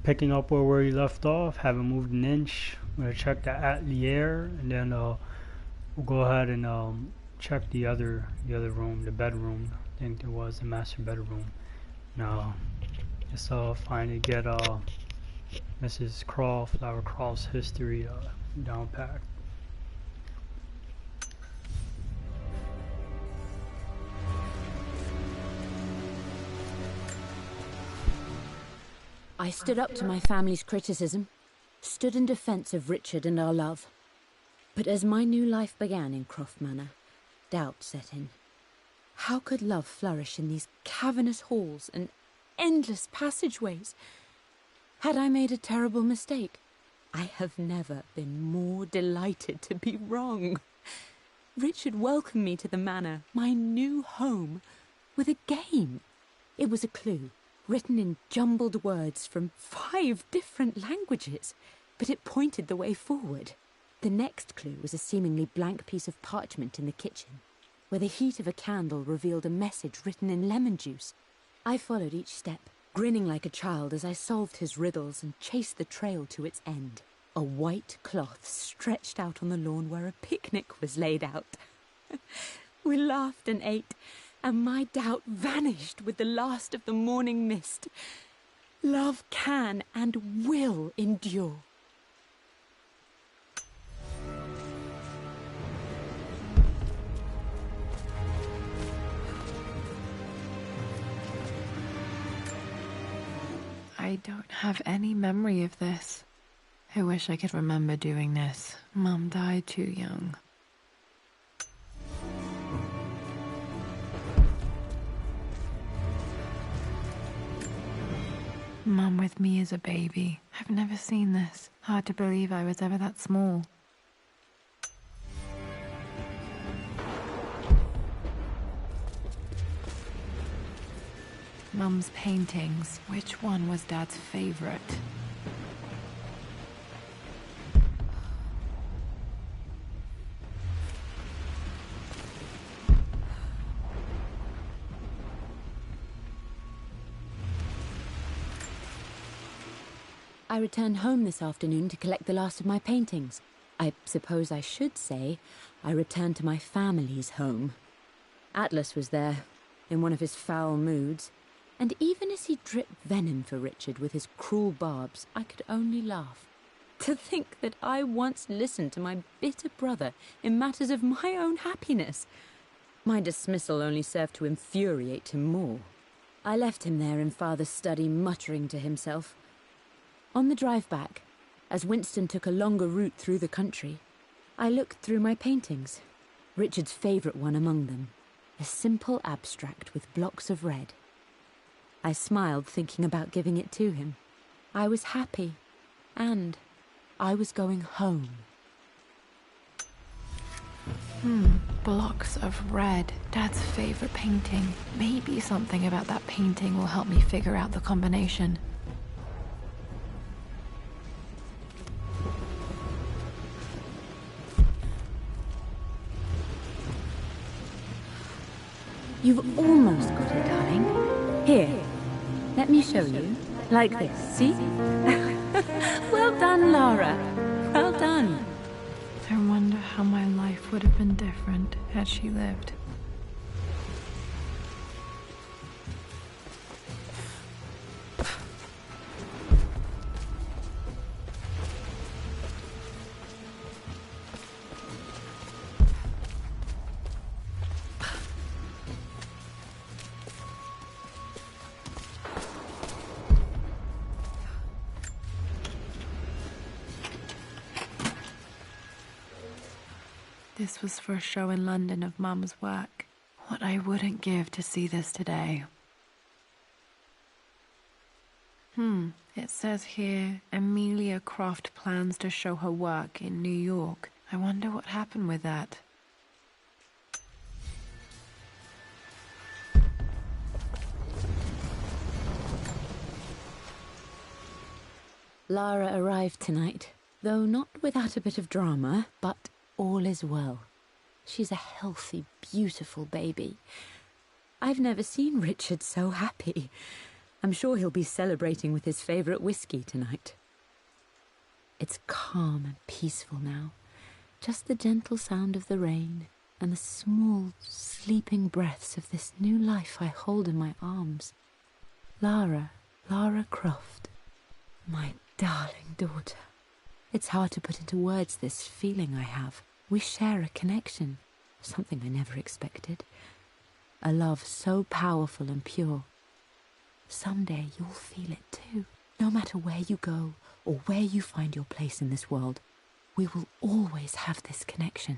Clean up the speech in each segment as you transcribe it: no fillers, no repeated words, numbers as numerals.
picking up where we left off. Haven't moved an inch. I'm gonna check the atelier, and then we'll go ahead and check the other room, the bedroom. I think there was a master bedroom. Now, just finally get Mrs. Croft, Lara Croft's history down packed. I stood up to my family's criticism, stood in defense of Richard and our love. But as my new life began in Croft Manor, doubt set in. How could love flourish in these cavernous halls and endless passageways? Had I made a terrible mistake? I have never been more delighted to be wrong. Richard welcomed me to the manor, my new home, with a game. It was a clue, written in jumbled words from 5 different languages, but it pointed the way forward. The next clue was a seemingly blank piece of parchment in the kitchen, where the heat of a candle revealed a message written in lemon juice. I followed each step, grinning like a child as I solved his riddles and chased the trail to its end. A white cloth stretched out on the lawn where a picnic was laid out. We laughed and ate, and my doubt vanished with the last of the morning mist. Love can and will endure. I don't have any memory of this. I wish I could remember doing this. Mum died too young. Mum with me as a baby. I've never seen this. Hard to believe I was ever that small. Mum's paintings. Which one was Dad's favorite? I returned home this afternoon to collect the last of my paintings. I suppose I should say I returned to my family's home. Atlas was there, in one of his foul moods, and even as he dripped venom for Richard with his cruel barbs, I could only laugh. To think that I once listened to my bitter brother in matters of my own happiness. My dismissal only served to infuriate him more. I left him there in Father's study, muttering to himself. On the drive back, as Winston took a longer route through the country, I looked through my paintings, Richard's favourite one among them, a simple abstract with blocks of red. I smiled, thinking about giving it to him. I was happy, and I was going home. Blocks of red. Dad's favourite painting. Maybe something about that painting will help me figure out the combination. You've almost got it, darling. Here, let me show you. Like this, see? Well done, Lara. Well done. I wonder how my life would have been different had she lived. This was for a show in London of Mum's work. What I wouldn't give to see this today. It says here, Amelia Croft plans to show her work in New York. I wonder what happened with that. Lara arrived tonight, though not without a bit of drama, but all is well. She's a healthy, beautiful baby. I've never seen Richard so happy. I'm sure he'll be celebrating with his favourite whiskey tonight. It's calm and peaceful now. Just the gentle sound of the rain and the small, sleeping breaths of this new life I hold in my arms. Lara Croft, my darling daughter. It's hard to put into words this feeling I have. We share a connection, something I never expected. A love so powerful and pure. Someday you'll feel it too. No matter where you go or where you find your place in this world, we will always have this connection.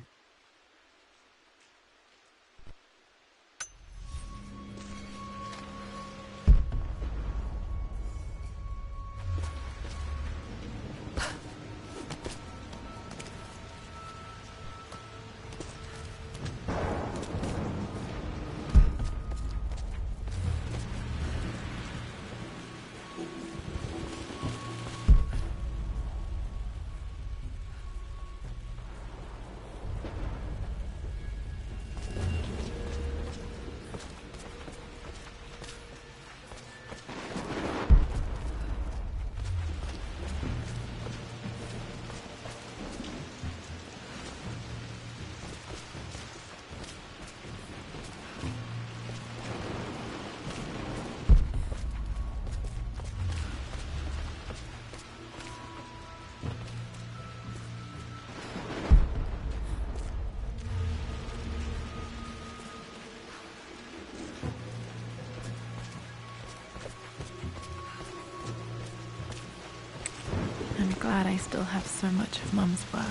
I'm glad I still have so much of Mum's work.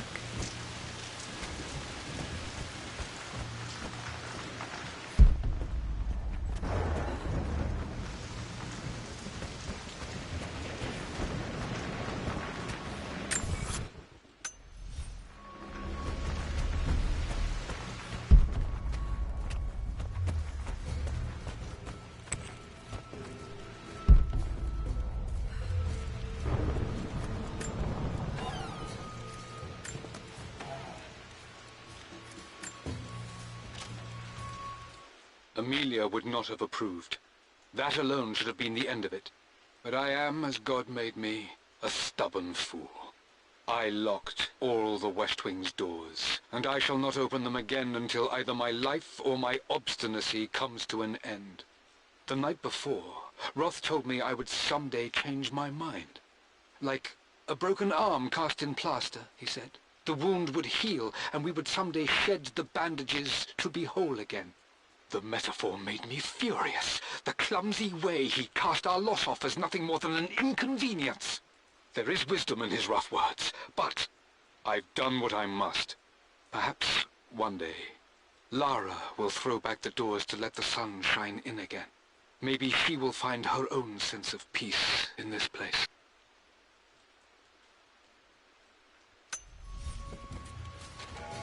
Amelia would not have approved. That alone should have been the end of it. But I am, as God made me, a stubborn fool. I locked all the West Wing's doors, and I shall not open them again until either my life or my obstinacy comes to an end. The night before, Roth told me I would someday change my mind. Like a broken arm cast in plaster, he said. The wound would heal, and we would someday shed the bandages to be whole again. The metaphor made me furious. The clumsy way he cast our loss off as nothing more than an inconvenience. There is wisdom in his rough words, but I've done what I must. Perhaps one day, Lara will throw back the doors to let the sun shine in again. Maybe she will find her own sense of peace in this place.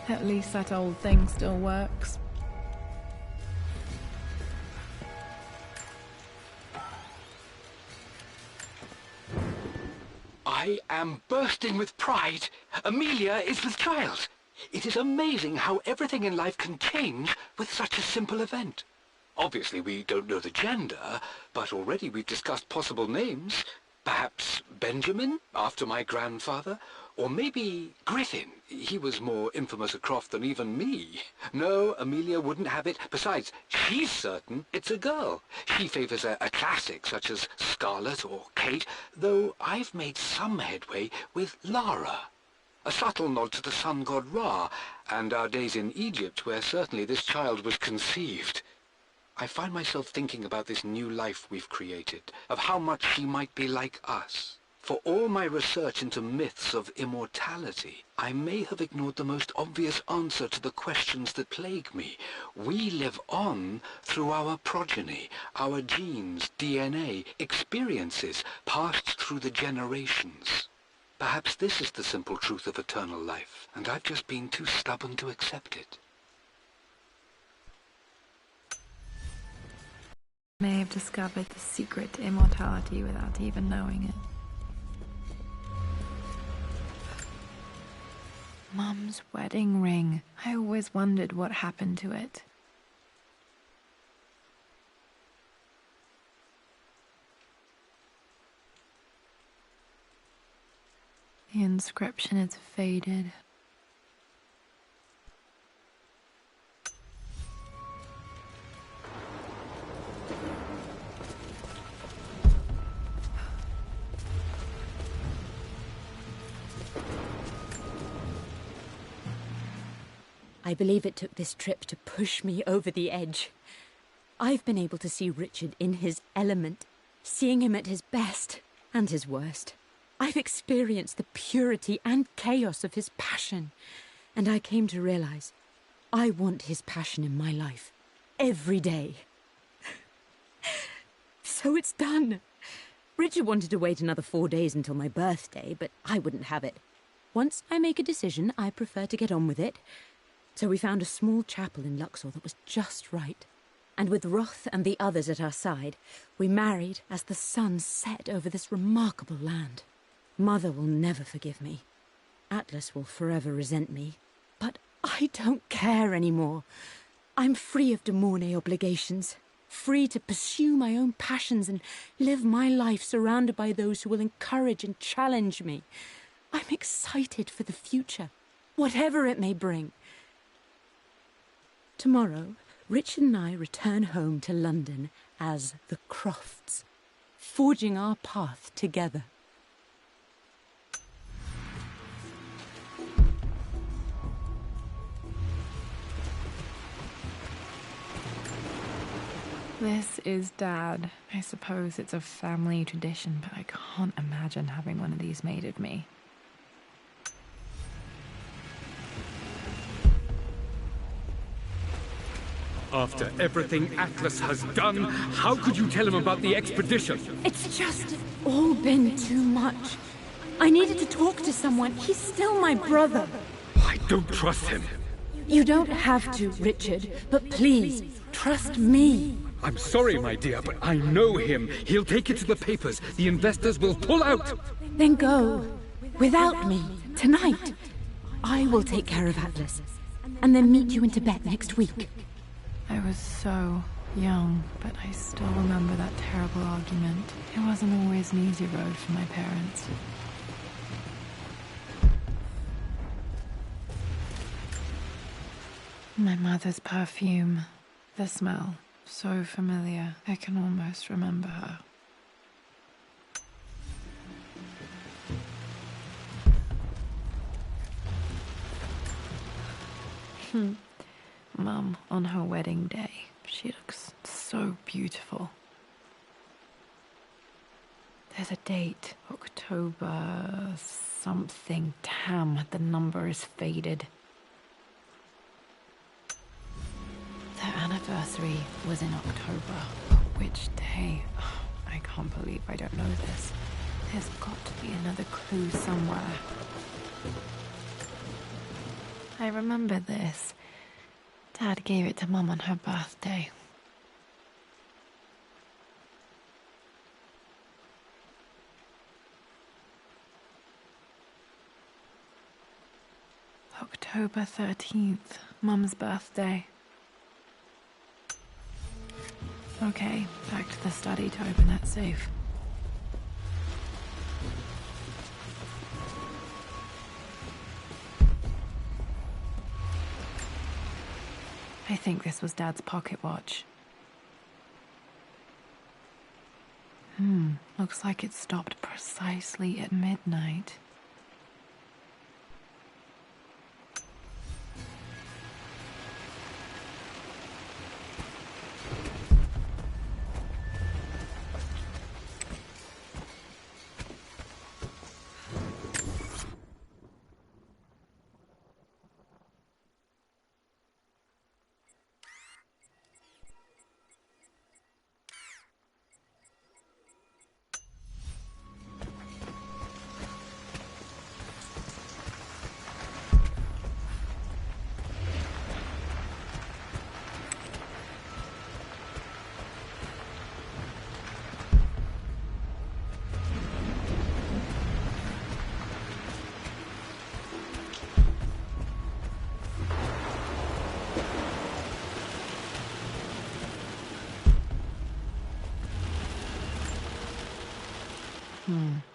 At least that old thing still works. I am bursting with pride. Amelia is with child. It is amazing how everything in life can change with such a simple event. Obviously, we don't know the gender, but already we've discussed possible names. Perhaps Benjamin, after my grandfather, or maybe Griffin. He was more infamous at Croft than even me. No, Amelia wouldn't have it. Besides, she's certain it's a girl. She favors a classic such as Scarlet or Kate, though I've made some headway with Lara. A subtle nod to the sun god Ra, and our days in Egypt, where certainly this child was conceived. I find myself thinking about this new life we've created, of how much she might be like us. For all my research into myths of immortality, I may have ignored the most obvious answer to the questions that plague me. We live on through our progeny, our genes, DNA, experiences passed through the generations. Perhaps this is the simple truth of eternal life, and I've just been too stubborn to accept it. May have discovered the secret to immortality without even knowing it. Mum's wedding ring. I always wondered what happened to it. The inscription is faded. I believe it took this trip to push me over the edge. I've been able to see Richard in his element, seeing him at his best and his worst. I've experienced the purity and chaos of his passion, and I came to realize I want his passion in my life every day. So it's done. Richard wanted to wait another 4 days until my birthday, but I wouldn't have it. Once I make a decision, I prefer to get on with it. So we found a small chapel in Luxor that was just right. And with Roth and the others at our side, we married as the sun set over this remarkable land. Mother will never forgive me. Atlas will forever resent me. But I don't care anymore. I'm free of de Mornay obligations, free to pursue my own passions and live my life surrounded by those who will encourage and challenge me. I'm excited for the future, whatever it may bring. Tomorrow, Richard and I return home to London as the Crofts, forging our path together. This is Dad. I suppose it's a family tradition, but I can't imagine having one of these made of me. After everything Atlas has done, how could you tell him about the expedition? It's just all been too much. I needed to talk to someone. He's still my brother. I don't trust him. You don't have to, Richard, but please, trust me. I'm sorry, my dear, but I know him. He'll take it to the papers. The investors will pull out. Then go. Without me. Tonight. I will take care of Atlas. And then meet you in Tibet next week. I was so young, but I still remember that terrible argument. It wasn't always an easy road for my parents. My mother's perfume. The smell. So familiar. I can almost remember her. Mum, on her wedding day, she looks so beautiful. There's a date. October something. Damn, the number is faded. Their anniversary was in October. Which day? Oh, I can't believe I don't know this. There's got to be another clue somewhere. I remember this. Dad gave it to Mum on her birthday. October 13th, Mum's birthday. Okay, back to the study to open that safe. I think this was Dad's pocket watch. Looks like it stopped precisely at midnight.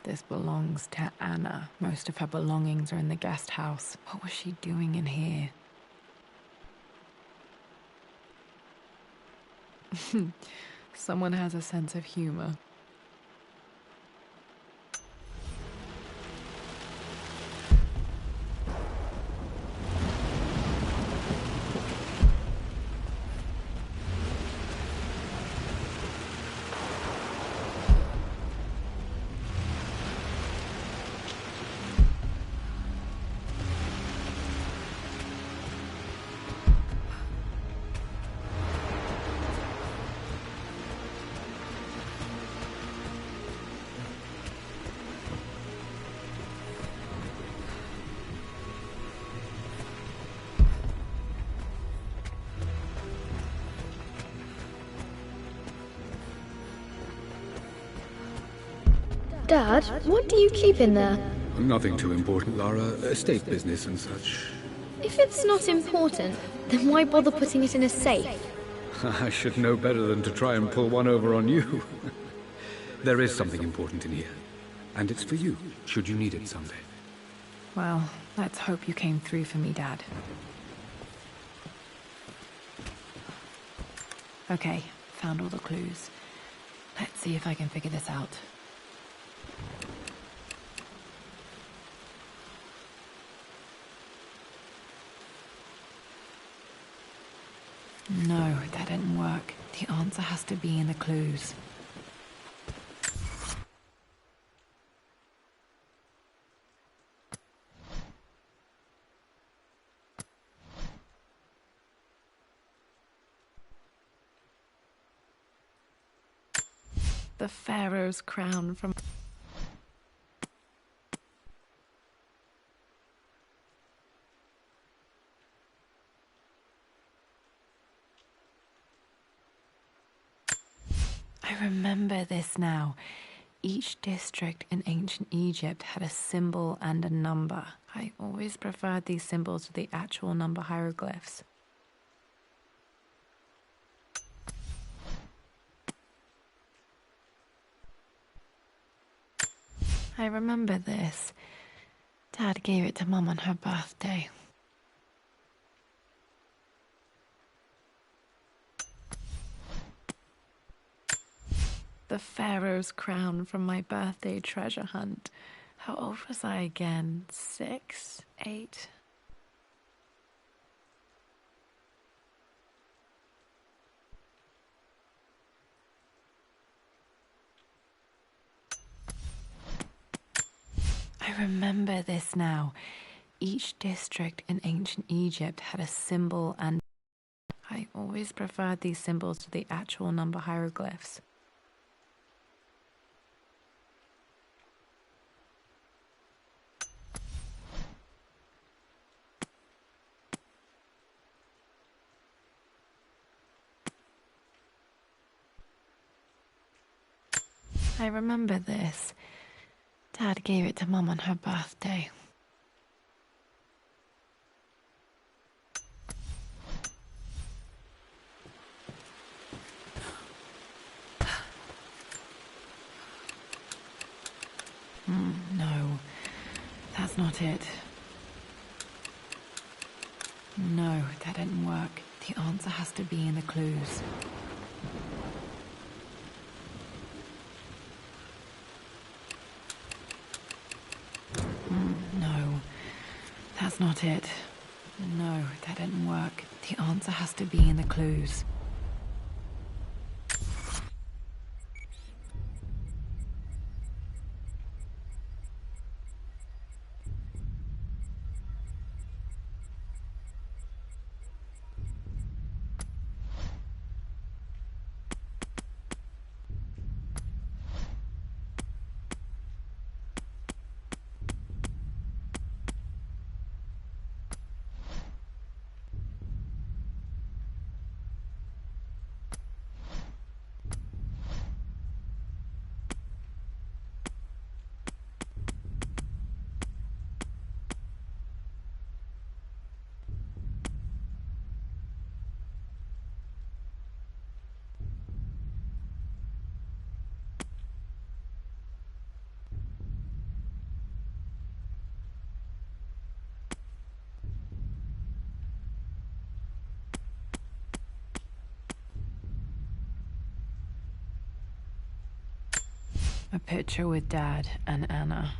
This belongs to Anna. Most of her belongings are in the guest house. What was she doing in here? Someone has a sense of humor. Dad, what do you keep in there? Nothing too important, Lara. Estate business and such. If it's not important, then why bother putting it in a safe? I should know better than to try and pull one over on you. There is something important in here. And it's for you, should you need it someday. Well, let's hope you came through for me, Dad. Okay, found all the clues. Let's see if I can figure this out. No, that didn't work. The answer has to be in the clues. The Pharaoh's crown from... I remember this now. Each district in ancient Egypt had a symbol and a number. I always preferred these symbols to the actual number hieroglyphs. I remember this. Dad gave it to Mum on her birthday. The Pharaoh's crown from my birthday treasure hunt. How old was I again? 6, 8? I remember this now. Each district in ancient Egypt had a symbol and... I always preferred these symbols to the actual number hieroglyphs. I remember this. Dad gave it to Mum on her birthday. No, that's not it. No, that didn't work. The answer has to be in the clues. No, that's not it. No, that didn't work. The answer has to be in the clues. A picture with Dad and Anna.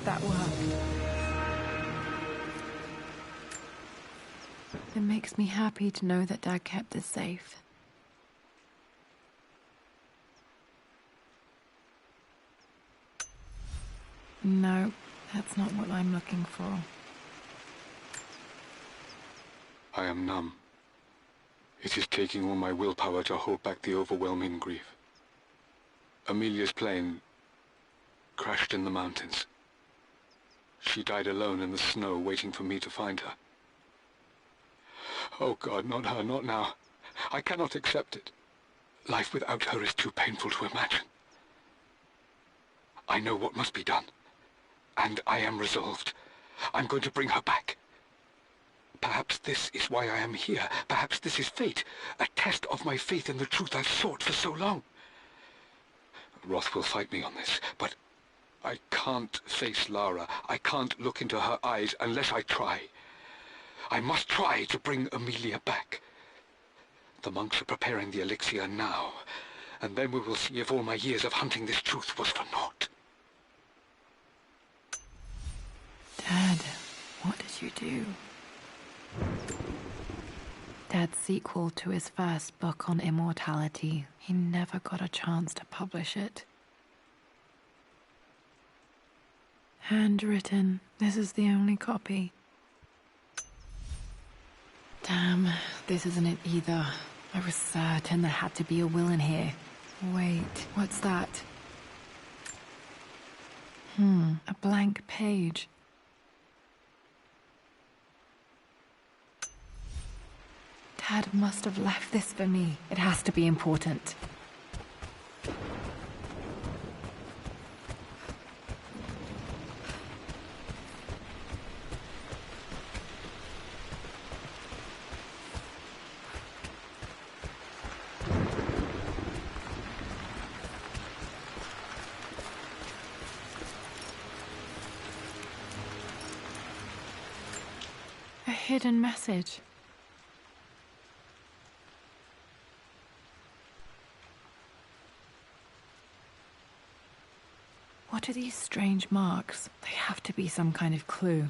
that worked. It makes me happy to know that Dad kept this safe. No, that's not what I'm looking for. I am numb. It is taking all my willpower to hold back the overwhelming grief. Amelia's plane crashed in the mountains. She died alone in the snow, waiting for me to find her. Oh God, not her, not now. I cannot accept it. Life without her is too painful to imagine. I know what must be done, and I am resolved. I'm going to bring her back. Perhaps this is why I am here. Perhaps this is fate, a test of my faith in the truth I've sought for so long. Roth will fight me on this, but I can't face Lara. I can't look into her eyes unless I try. I must try to bring Amelia back. The monks are preparing the elixir now, and then we will see if all my years of hunting this truth was for naught. Dad, what did you do? Dad's sequel to his first book on immortality. He never got a chance to publish it. Handwritten. This is the only copy. Damn, this isn't it either. I was certain there had to be a will in here. Wait, what's that? A blank page. Dad must have left this for me. It has to be important. A hidden message. What are these strange marks? They have to be some kind of clue.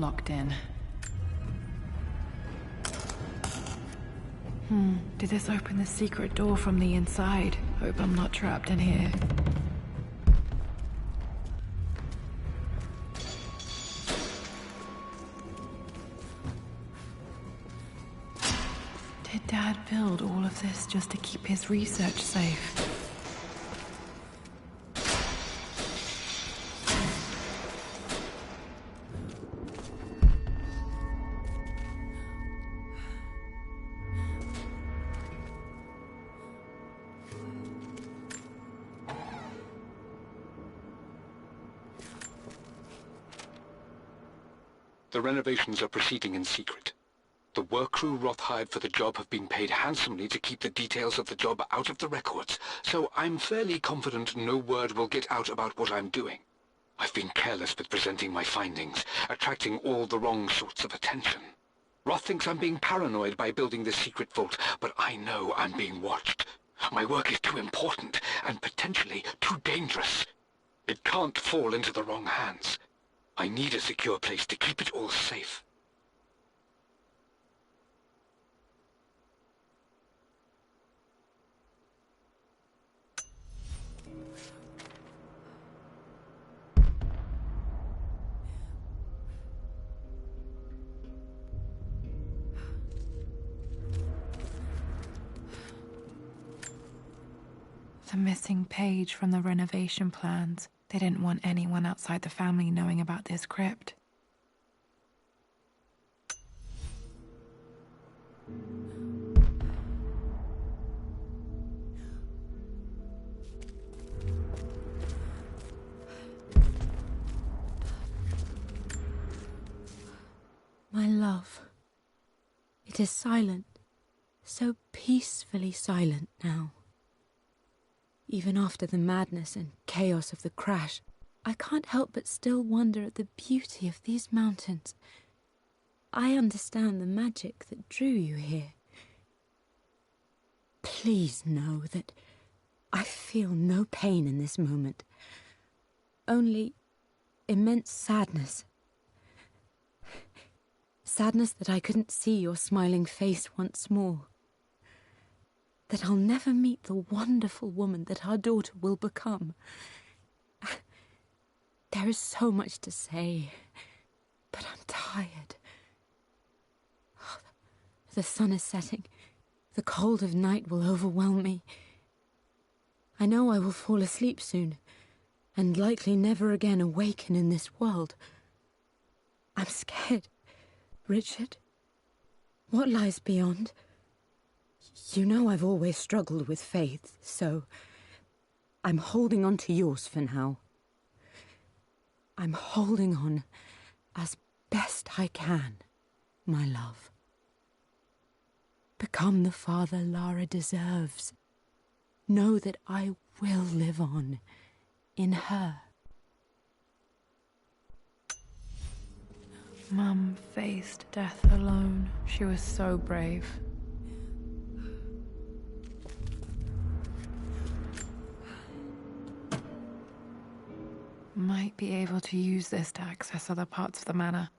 locked in. Did this open the secret door from the inside? Hope I'm not trapped in here. Did Dad build all of this just to keep his research safe? The renovations are proceeding in secret. The work crew Roth hired for the job have been paid handsomely to keep the details of the job out of the records, so I'm fairly confident no word will get out about what I'm doing. I've been careless with presenting my findings, attracting all the wrong sorts of attention. Roth thinks I'm being paranoid by building this secret vault, but I know I'm being watched. My work is too important, and potentially too dangerous. It can't fall into the wrong hands. I need a secure place to keep it all safe. The missing page from the renovation plans. They didn't want anyone outside the family knowing about this crypt. My love, it is silent, so peacefully silent now. Even after the madness and chaos of the crash, I can't help but still wonder at the beauty of these mountains. I understand the magic that drew you here. Please know that I feel no pain in this moment, only immense sadness. Sadness that I couldn't see your smiling face once more. That I'll never meet the wonderful woman that our daughter will become. There is so much to say, but I'm tired. The sun is setting. The cold of night will overwhelm me. I know I will fall asleep soon, and likely never again awaken in this world. I'm scared. Richard, what lies beyond? You know I've always struggled with faith, so I'm holding on to yours for now. I'm holding on as best I can, my love. Become the father Lara deserves. Know that I will live on in her. Mum faced death alone. She was so brave. Might be able to use this to access other parts of the manor.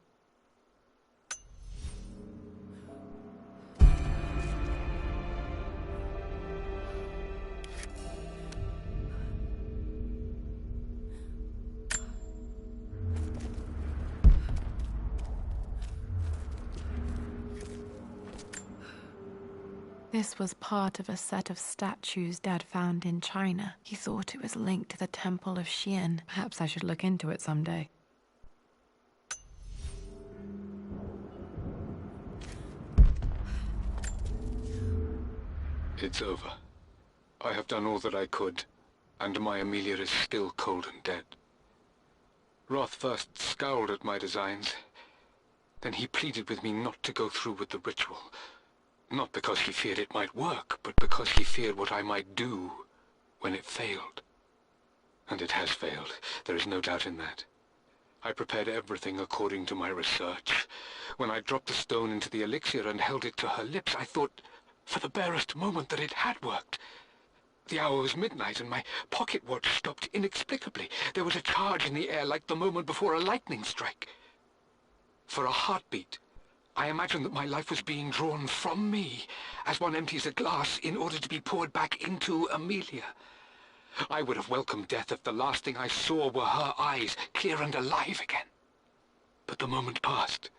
This was part of a set of statues Dad found in China. He thought it was linked to the Temple of Xian. Perhaps I should look into it someday. It's over. I have done all that I could, and my Amelia is still cold and dead. Roth first scowled at my designs. Then he pleaded with me not to go through with the ritual. Not because he feared it might work, but because he feared what I might do when it failed. And it has failed. There is no doubt in that. I prepared everything according to my research. When I dropped the stone into the elixir and held it to her lips, I thought for the barest moment that it had worked. The hour was midnight and my pocket watch stopped inexplicably. There was a charge in the air like the moment before a lightning strike. for a heartbeat. I imagined that my life was being drawn from me, as one empties a glass in order to be poured back into Amelia. I would have welcomed death if the last thing I saw were her eyes, clear and alive again. But the moment passed.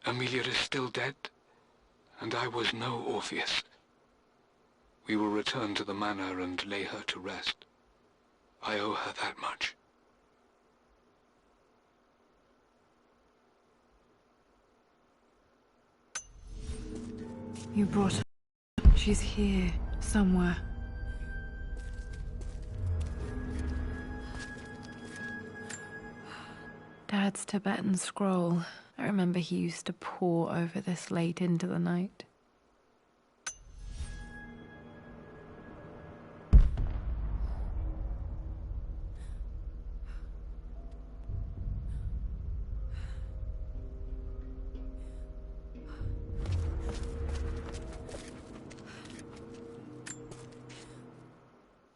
Amelia is still dead, and I was no Orpheus. We will return to the manor and lay her to rest. I owe her that much. You brought her. She's here, somewhere. Dad's Tibetan scroll. I remember he used to pore over this late into the night.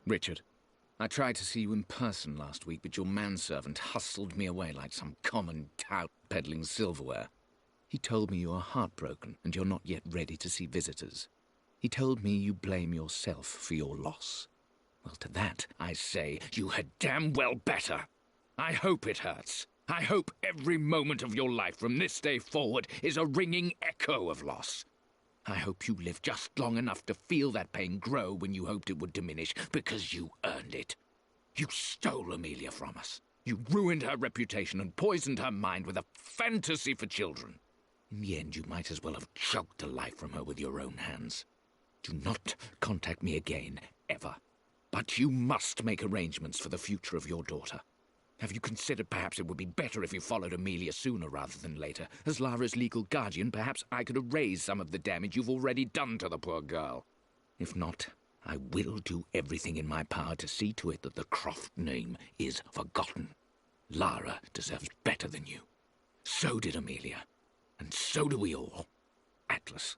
Richard, I tried to see you in person last week, but your manservant hustled me away like some common tout peddling silverware. He told me you are heartbroken and you're not yet ready to see visitors. He told me you blame yourself for your loss. Well, to that, I say you had damn well better. I hope it hurts. I hope every moment of your life from this day forward is a ringing echo of loss. I hope you live just long enough to feel that pain grow when you hoped it would diminish, because you earned it. You stole Amelia from us. You ruined her reputation and poisoned her mind with a fantasy for children. In the end, you might as well have choked the life from her with your own hands. Do not contact me again, ever. But you must make arrangements for the future of your daughter. Have you considered perhaps it would be better if you followed Amelia sooner rather than later? As Lara's legal guardian, perhaps I could erase some of the damage you've already done to the poor girl. If not, I will do everything in my power to see to it that the Croft name is forgotten. Lara deserves better than you. So did Amelia. And so do we all. Atlas.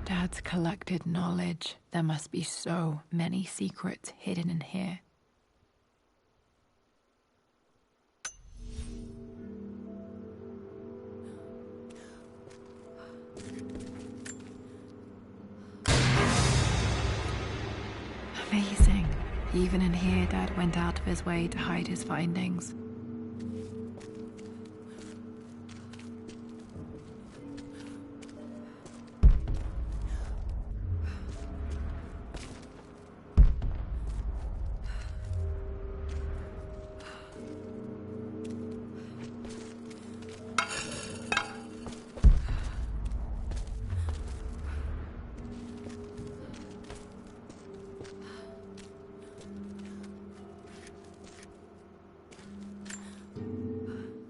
Dad's collected knowledge. There must be so many secrets hidden in here. Amazing. Even in here, Dad went out of his way to hide his findings.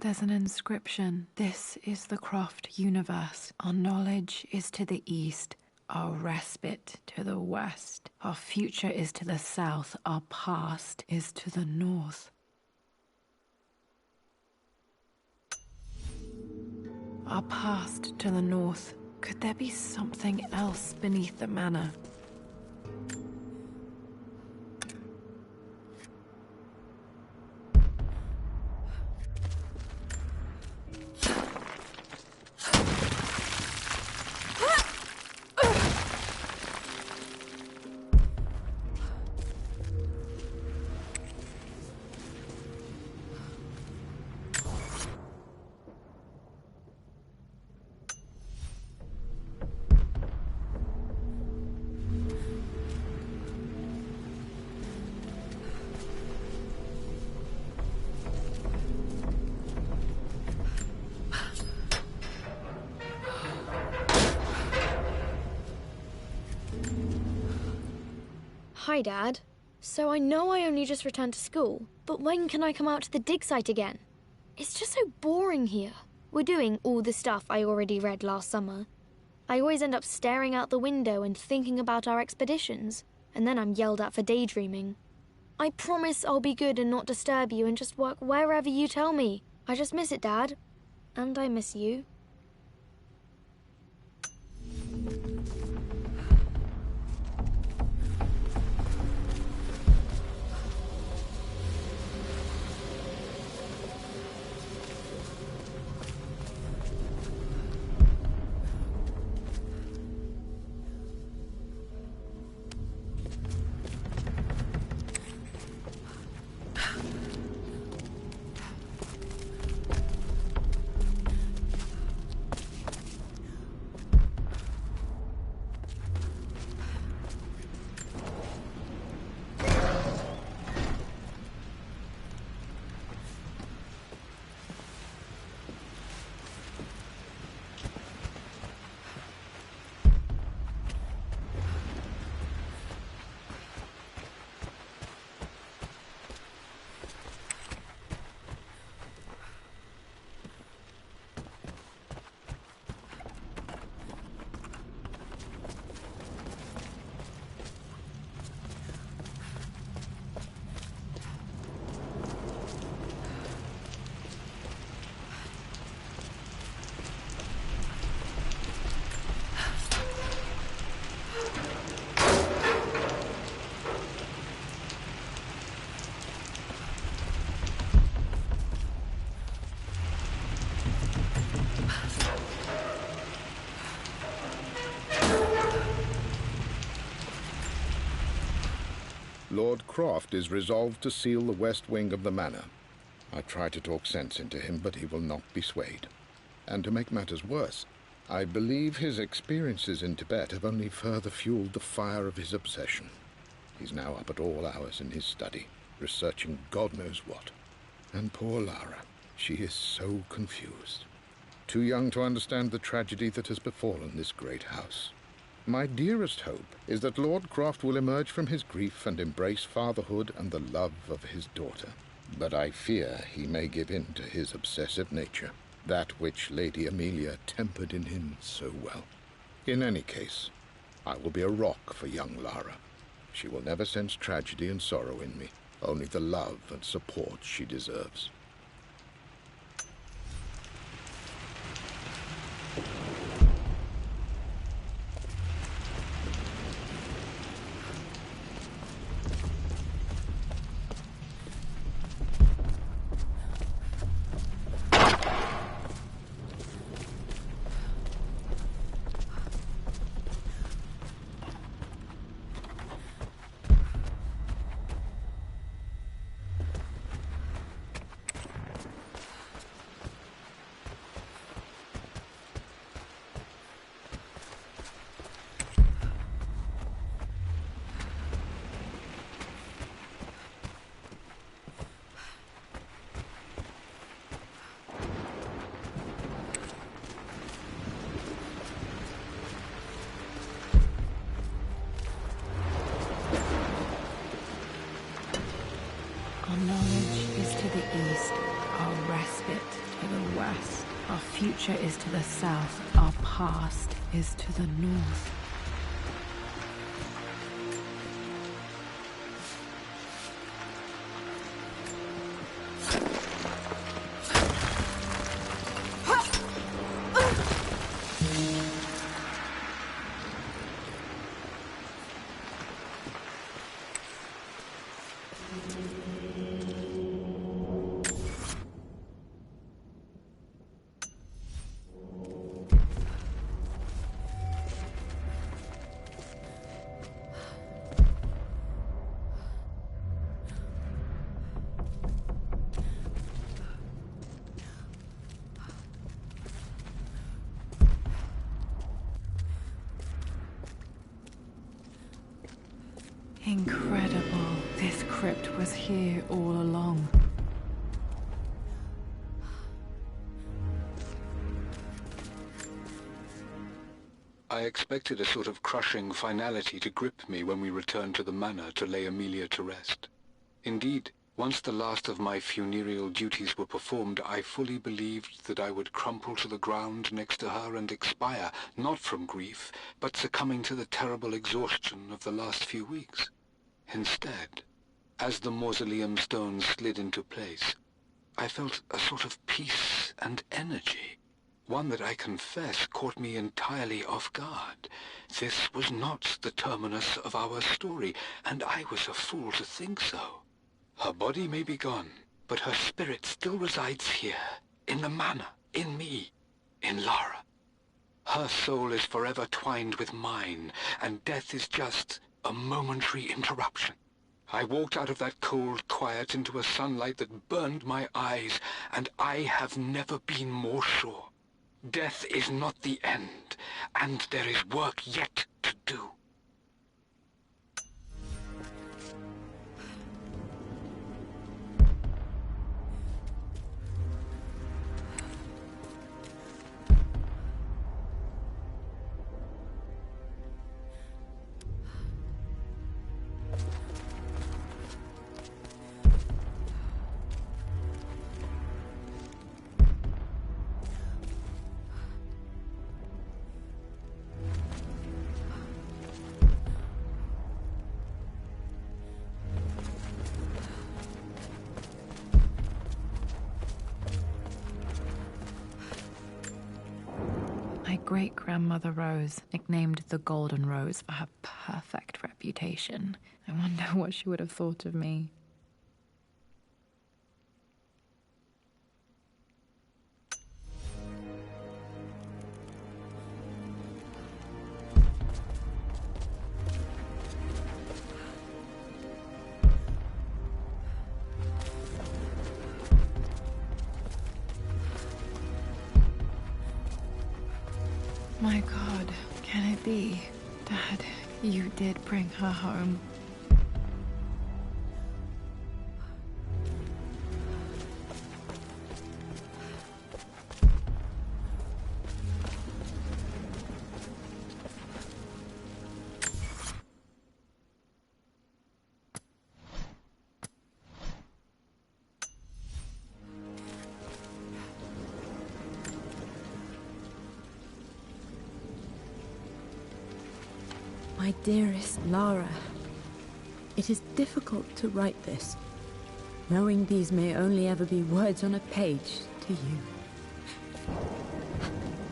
There's an inscription. This is the Croft universe. Our knowledge is to the east, our respite to the west. Our future is to the south, our past is to the north. Our past to the north. Could there be something else beneath the manor? Hi, Dad. So I know I only just returned to school, but when can I come out to the dig site again? It's just so boring here. We're doing all the stuff I already read last summer. I always end up staring out the window and thinking about our expeditions, and then I'm yelled at for daydreaming. I promise I'll be good and not disturb you and just work wherever you tell me. I just miss it, Dad. And I miss you. Lord Croft is resolved to seal the west wing of the manor. I try to talk sense into him, but he will not be swayed. And to make matters worse, I believe his experiences in Tibet have only further fueled the fire of his obsession. He's now up at all hours in his study, researching God knows what. And poor Lara, she is so confused. Too young to understand the tragedy that has befallen this great house. My dearest hope is that Lord Croft will emerge from his grief and embrace fatherhood and the love of his daughter. But I fear he may give in to his obsessive nature, that which Lady Amelia tempered in him so well. In any case, I will be a rock for young Lara. She will never sense tragedy and sorrow in me, only the love and support she deserves. Our knowledge is to the east, our respite to the west. Our future is to the south, our past is to the north. Incredible. This crypt was here all along. I expected a sort of crushing finality to grip me when we returned to the manor to lay Amelia to rest. Indeed, once the last of my funereal duties were performed, I fully believed that I would crumple to the ground next to her and expire, not from grief, but succumbing to the terrible exhaustion of the last few weeks. Instead, as the mausoleum stones slid into place, I felt a sort of peace and energy, one that I confess caught me entirely off guard. This was not the terminus of our story, and I was a fool to think so. Her body may be gone, but her spirit still resides here, in the manor, in me, in Lara. Her soul is forever twined with mine, and death is just a momentary interruption. I walked out of that cold quiet into a sunlight that burned my eyes, and I have never been more sure. Death is not the end, and there is work yet to do. My great-grandmother Rose, nicknamed the Golden Rose for her perfect reputation. I wonder what she would have thought of me. My God, can it be? Dad, you did bring her home. My dearest Lara, it is difficult to write this, knowing these may only ever be words on a page to you.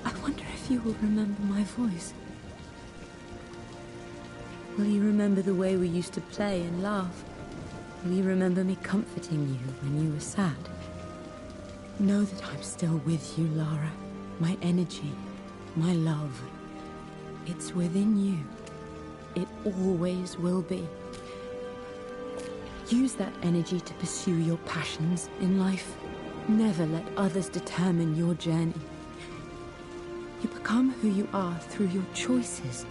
I wonder if you will remember my voice. Will you remember the way we used to play and laugh? Will you remember me comforting you when you were sad? Know that I'm still with you, Lara. My energy, my love, it's within you. It always will be. Use that energy to pursue your passions in life. Never let others determine your journey. You become who you are through your choices,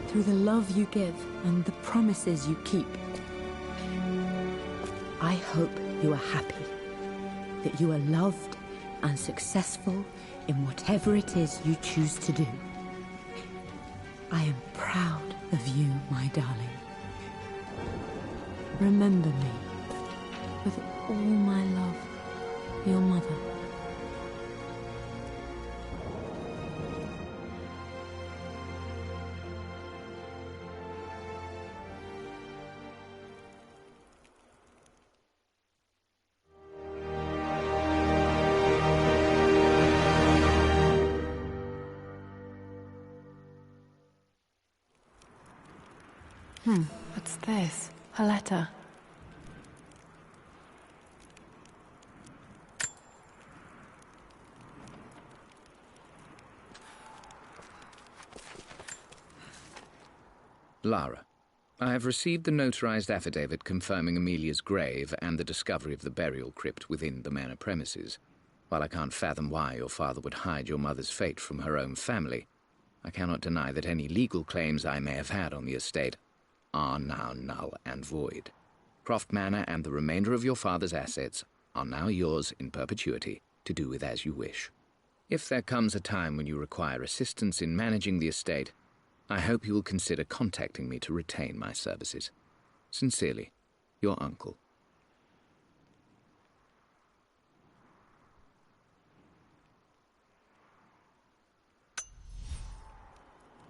through the love you give and the promises you keep. I hope you are happy, that you are loved and successful in whatever it is you choose to do. I am proud of you, my darling. Remember me, with all my love, your mother. What's this? A letter. Lara, I have received the notarized affidavit confirming Amelia's grave and the discovery of the burial crypt within the manor premises. While I can't fathom why your father would hide your mother's fate from her own family, I cannot deny that any legal claims I may have had on the estate are now null and void. Croft Manor and the remainder of your father's assets are now yours in perpetuity, to do with as you wish. If there comes a time when you require assistance in managing the estate, I hope you will consider contacting me to retain my services. Sincerely, your uncle.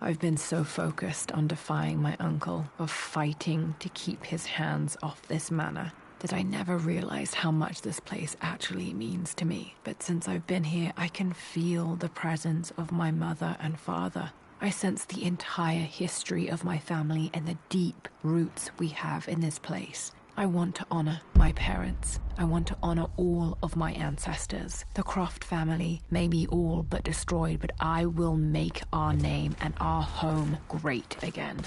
I've been so focused on defying my uncle, of fighting to keep his hands off this manor, that I never realized how much this place actually means to me. But since I've been here, I can feel the presence of my mother and father. I sense the entire history of my family and the deep roots we have in this place. I want to honor my parents. I want to honor all of my ancestors. The Croft family may be all but destroyed, but I will make our name and our home great again.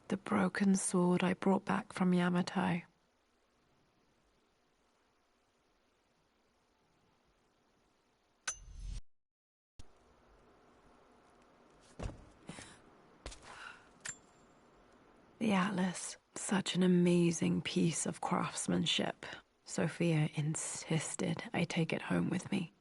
The broken sword I brought back from Yamatai. The atlas, such an amazing piece of craftsmanship. Sophia insisted I take it home with me.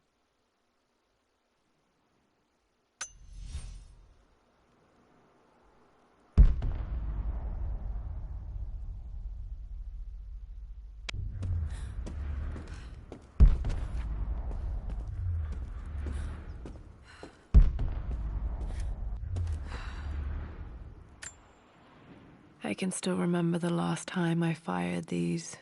I can still remember the last time I fired these.